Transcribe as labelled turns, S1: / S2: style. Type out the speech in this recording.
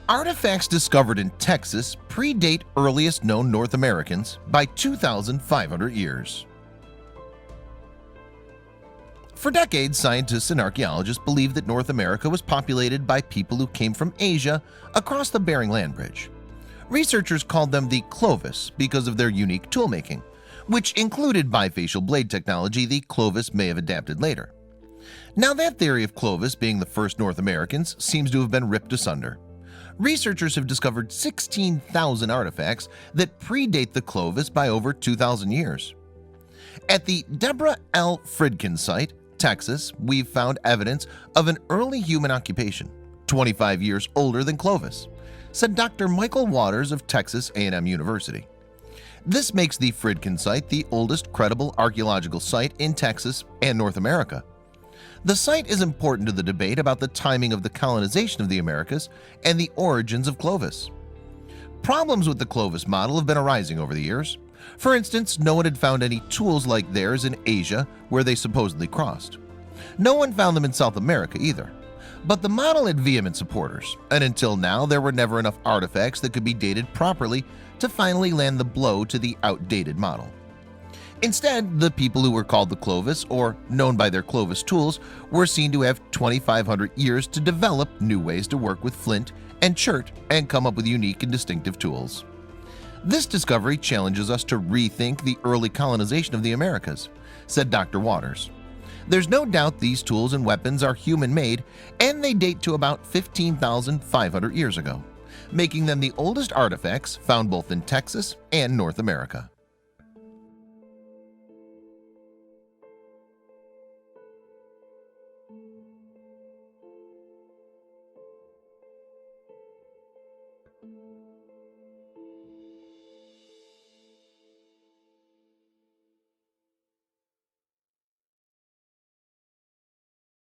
S1: Artifacts discovered in Texas predate earliest known North Americans by 2,500 years. For decades, scientists and archaeologists believed that North America was populated by people who came from Asia across the Bering Land Bridge. Researchers called them the Clovis because of their unique toolmaking, which included bifacial blade technology the Clovis may have adapted later. Now, that theory of Clovis being the first North Americans seems to have been ripped asunder. Researchers have discovered 16,000 artifacts that predate the Clovis by over 2,000 years. At the Deborah L. Fridkin site, Texas, we've found evidence of an early human occupation, 25 years older than Clovis, said Dr. Michael Waters of Texas A&M University. This makes the Fridkin site the oldest credible archaeological site in Texas and North America. The site is important to the debate about the timing of the colonization of the Americas and the origins of Clovis. Problems with the Clovis model have been arising over the years. For instance, no one had found any tools like theirs in Asia where they supposedly crossed. No one found them in South America either. But the model had vehement supporters, and until now there were never enough artifacts that could be dated properly to finally land the blow to the outdated model. Instead, the people who were called the Clovis, or known by their Clovis tools, were seen to have 2,500 years to develop new ways to work with flint and chert and come up with unique and distinctive tools. This discovery challenges us to rethink the early colonization of the Americas, said Dr. Waters. There's no doubt these tools and weapons are human-made, and they date to about 15,500 years ago, making them the oldest artifacts found both in Texas and North America.